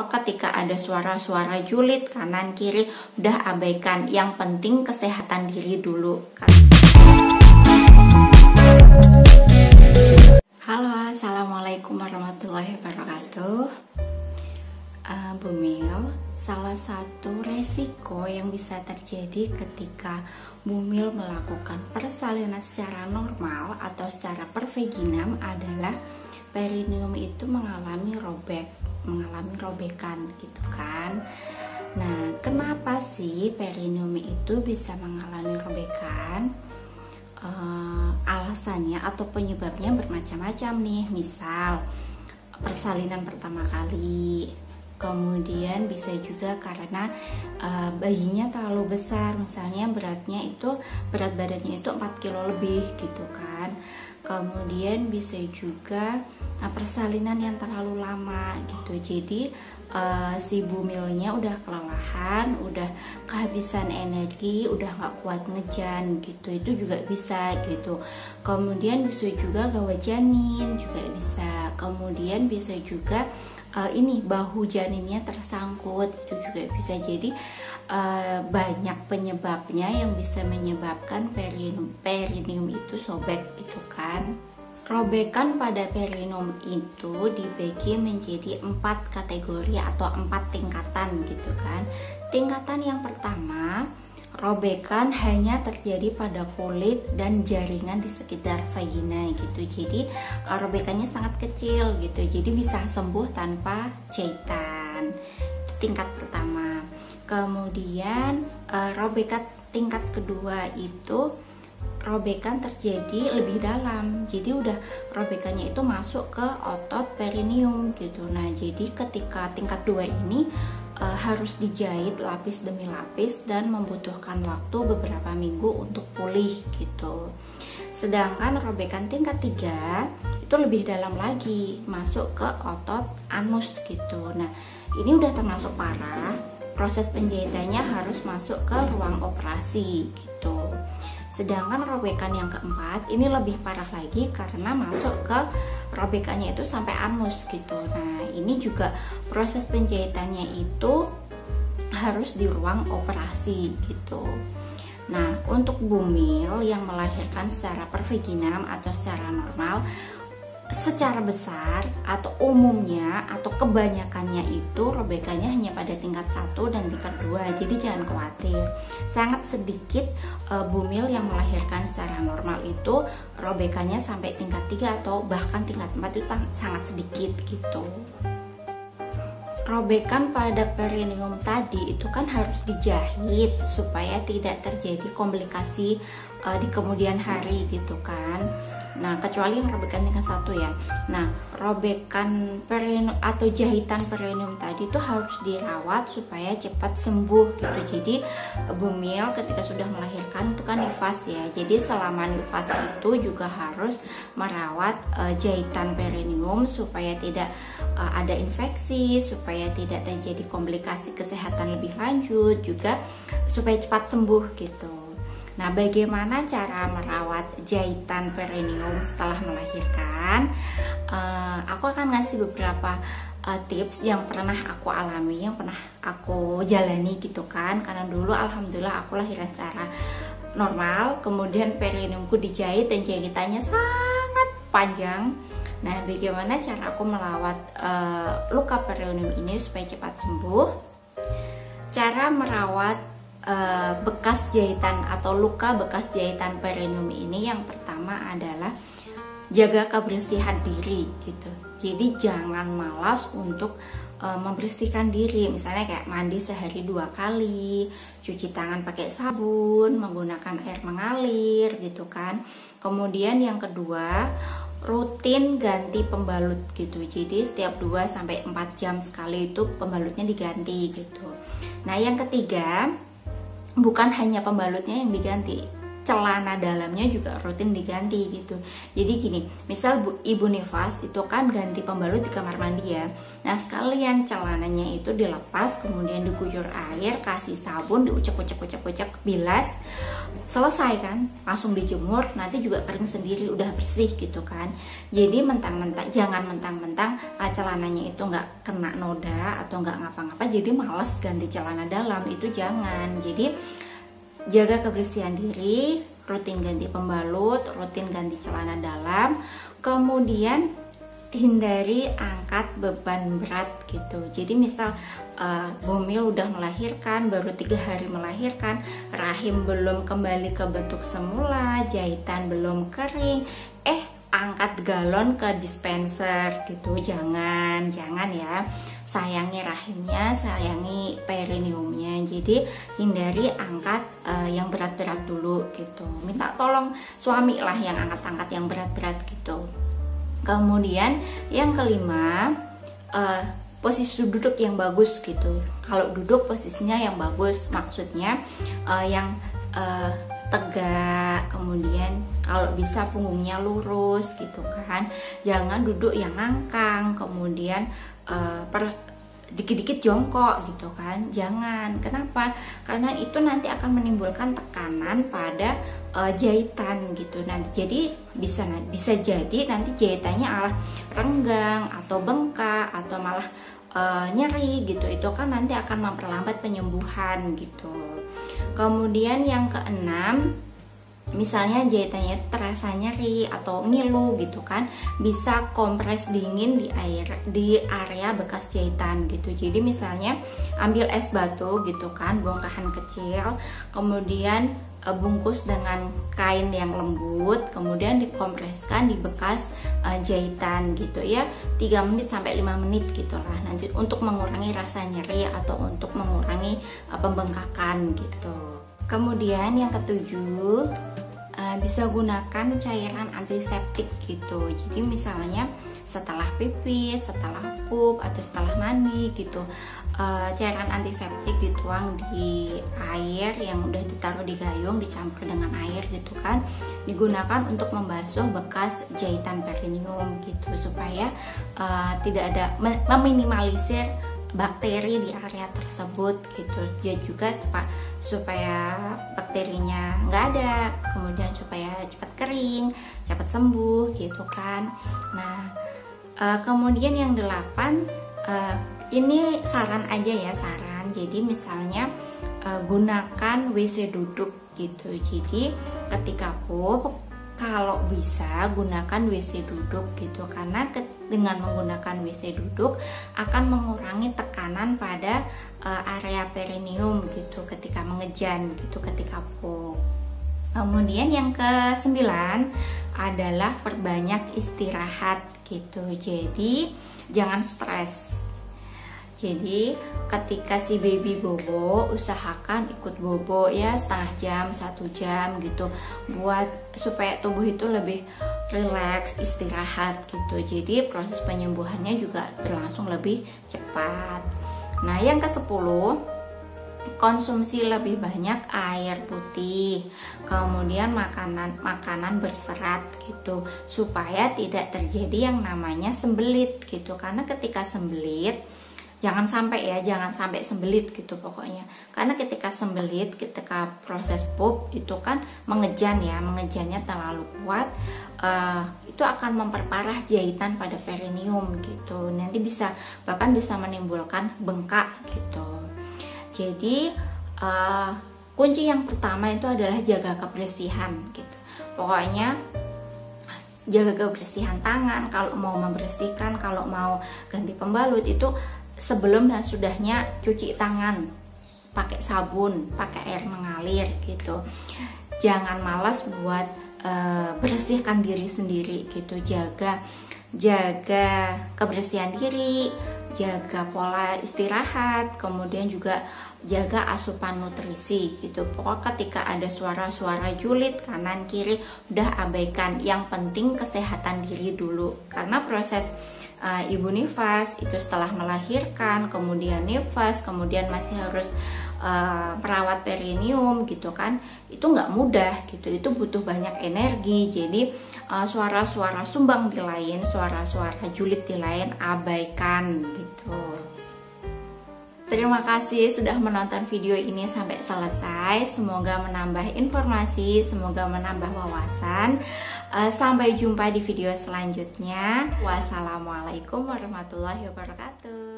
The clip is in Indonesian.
ketika ada suara-suara julid kanan kiri, udah abaikan. Yang penting kesehatan diri dulu. Halo, assalamualaikum warahmatullahi wabarakatuh. Bumil, salah satu resiko yang bisa terjadi ketika bumil melakukan persalinan secara normal atau secara pervaginam adalah perineum itu mengalami robekan gitu kan. Nah, kenapa sih perineum itu bisa mengalami robekan? Alasannya atau penyebabnya bermacam-macam nih. Misal persalinan pertama kali, kemudian bisa juga karena bayinya terlalu besar, misalnya berat badannya itu 4 kilo lebih gitu kan. Kemudian bisa juga persalinan yang terlalu lama gitu, jadi si bumilnya udah kelelahan, udah kehabisan energi, udah nggak kuat ngejan gitu, itu juga bisa gitu. Kemudian bisa juga gawat janin juga bisa. Kemudian bisa juga bahu janinnya tersangkut, itu juga bisa. Jadi banyak penyebabnya yang bisa menyebabkan perineum itu sobek itu kan. Robekan pada perineum itu dibagi menjadi 4 kategori atau 4 tingkatan gitu kan. Tingkatan yang pertama, robekan hanya terjadi pada kulit dan jaringan di sekitar vagina gitu. Jadi robekannya sangat kecil gitu, jadi bisa sembuh tanpa jahitan. Itu tingkat pertama. Kemudian robekan tingkat kedua itu robekan terjadi lebih dalam, jadi udah robekannya itu masuk ke otot perineum gitu. Nah, jadi ketika tingkat 2 ini harus dijahit lapis demi lapis dan membutuhkan waktu beberapa minggu untuk pulih gitu. Sedangkan robekan tingkat 3 itu lebih dalam lagi, masuk ke otot anus gitu. Nah, ini udah termasuk parah, proses penjahitannya harus masuk ke ruang operasi gitu. Sedangkan robekan yang keempat ini lebih parah lagi karena masuk ke robekannya itu sampai anus gitu. Nah, ini juga proses penjahitannya itu harus di ruang operasi gitu. Nah, untuk bumil yang melahirkan secara pervaginam atau secara normal, secara besar atau umumnya atau kebanyakannya itu robekannya hanya pada tingkat 1 dan tingkat 2. Jadi jangan khawatir. Sangat sedikit bumil yang melahirkan secara normal itu robekannya sampai tingkat 3 atau bahkan tingkat 4 itu sangat sedikit gitu. Robekan pada perineum tadi itu kan harus dijahit supaya tidak terjadi komplikasi di kemudian hari gitu kan. Nah, kecuali yang robekan tingkat 1 ya. Nah, robekan perineum atau jahitan perineum tadi itu harus dirawat supaya cepat sembuh gitu. Jadi bumil ketika sudah melahirkan itu kan nifas ya. Jadi selama nifas itu juga harus merawat jahitan perineum supaya tidak ada infeksi, supaya tidak terjadi komplikasi kesehatan lebih lanjut, juga supaya cepat sembuh gitu. Nah, bagaimana cara merawat jahitan perineum setelah melahirkan? Aku akan ngasih beberapa tips yang pernah aku alami, yang pernah aku jalani gitu kan. Karena dulu alhamdulillah aku lahiran secara normal, kemudian perineumku dijahit dan jahitannya sangat panjang. Nah, bagaimana cara aku melawat luka perineum ini supaya cepat sembuh? Cara merawat bekas jahitan atau luka bekas jahitan perineum ini, yang pertama adalah jaga kebersihan diri gitu. Jadi jangan malas untuk membersihkan diri, misalnya kayak mandi sehari 2 kali, cuci tangan pakai sabun, menggunakan air mengalir gitu kan. Kemudian yang kedua, rutin ganti pembalut gitu. Jadi setiap 2-4 jam sekali itu pembalutnya diganti gitu. Nah, yang ketiga, bukan hanya pembalutnya yang diganti, celana dalamnya juga rutin diganti gitu. Jadi gini, misal ibu nifas itu kan ganti pembalut di kamar mandi ya. Nah sekalian celananya itu dilepas, kemudian diguyur air, kasih sabun, diucek-ucek bilas, selesai kan, langsung dijemur, nanti juga kering sendiri, udah bersih gitu kan. Jadi jangan mentang-mentang celananya itu nggak kena noda atau nggak ngapa-ngapa jadi males ganti celana dalam, itu jangan. Jadi jaga kebersihan diri, rutin ganti pembalut, rutin ganti celana dalam, kemudian hindari angkat beban berat gitu. Jadi misal Bumil udah melahirkan, baru 3 hari melahirkan, rahim belum kembali ke bentuk semula, jahitan belum kering, angkat galon ke dispenser gitu. Jangan ya. Sayangi rahimnya, sayangi perineumnya. Jadi hindari angkat yang berat-berat dulu gitu. Minta tolong suami lah yang angkat-angkat yang berat-berat gitu. Kemudian yang kelima, posisi duduk yang bagus gitu. Kalau duduk posisinya yang bagus, maksudnya yang tegak, kemudian kalau bisa punggungnya lurus gitu kan. Jangan duduk yang ngangkang, kemudian dikit-dikit jongkok gitu kan. Jangan. Kenapa? Karena itu nanti akan menimbulkan tekanan pada jahitan gitu. Nanti jadi bisa jadi nanti jahitannya malah renggang atau bengkak atau malah nyeri gitu. Itu kan nanti akan memperlambat penyembuhan gitu. Kemudian yang keenam, misalnya jahitannya terasa nyeri atau ngilu gitu kan, bisa kompres dingin di area bekas jahitan gitu. Jadi misalnya ambil es batu gitu kan, bongkahan kecil, kemudian bungkus dengan kain yang lembut, kemudian dikompreskan di bekas jahitan gitu ya, 3 menit sampai 5 menit gitulah, nanti untuk mengurangi rasa nyeri atau untuk mengurangi pembengkakan gitu. Kemudian yang ketujuh, bisa gunakan cairan antiseptik gitu. Jadi misalnya setelah pipis, setelah pup, atau setelah mandi gitu, cairan antiseptik dituang di air yang udah ditaruh di gayung, dicampur dengan air gitu kan, digunakan untuk membasuh bekas jahitan perineum gitu, supaya tidak ada, meminimalisir bakteri di area tersebut gitu. Ya juga supaya bakterinya nggak ada, kemudian supaya cepat kering, cepat sembuh gitu kan. Nah kemudian yang 8, ini saran aja ya, saran. Jadi misalnya gunakan WC duduk gitu. Jadi ketika pup, kalau bisa gunakan WC duduk gitu, karena dengan menggunakan WC duduk akan mengurangi tekanan pada area perineum gitu ketika mengejan gitu, ketika pup. Kemudian yang ke-9 adalah perbanyak istirahat gitu. Jadi jangan stres. Jadi ketika si baby bobo, usahakan ikut bobo ya setengah jam, 1 jam gitu, buat supaya tubuh itu lebih rileks, istirahat gitu. Jadi proses penyembuhannya juga berlangsung lebih cepat. Nah yang ke-10, konsumsi lebih banyak air putih, kemudian makanan berserat gitu, supaya tidak terjadi yang namanya sembelit gitu. Karena ketika sembelit, jangan sampai sembelit gitu pokoknya. Karena ketika sembelit, ketika proses pup itu kan mengejannya terlalu kuat, itu akan memperparah jahitan pada perineum gitu. Nanti bahkan bisa menimbulkan bengkak gitu. Jadi kunci yang pertama itu adalah jaga kebersihan gitu. Pokoknya jaga kebersihan tangan, kalau mau membersihkan, kalau mau ganti pembalut itu sebelum dan sudahnya cuci tangan pakai sabun, pakai air mengalir gitu. Jangan malas buat bersihkan diri sendiri gitu. Jaga kebersihan diri, jaga pola istirahat, kemudian juga jaga asupan nutrisi gitu. Pokoknya ketika ada suara-suara julid kanan kiri, udah abaikan. Yang penting kesehatan diri dulu, karena proses ibu nifas itu setelah melahirkan, kemudian nifas, kemudian masih harus merawat perineum gitu kan, itu nggak mudah gitu, itu butuh banyak energi. Jadi suara-suara sumbang di lain, suara-suara julid di lain abaikan gitu. Terima kasih sudah menonton video ini sampai selesai. Semoga menambah informasi, semoga menambah wawasan. Sampai jumpa di video selanjutnya. Wassalamualaikum warahmatullahi wabarakatuh.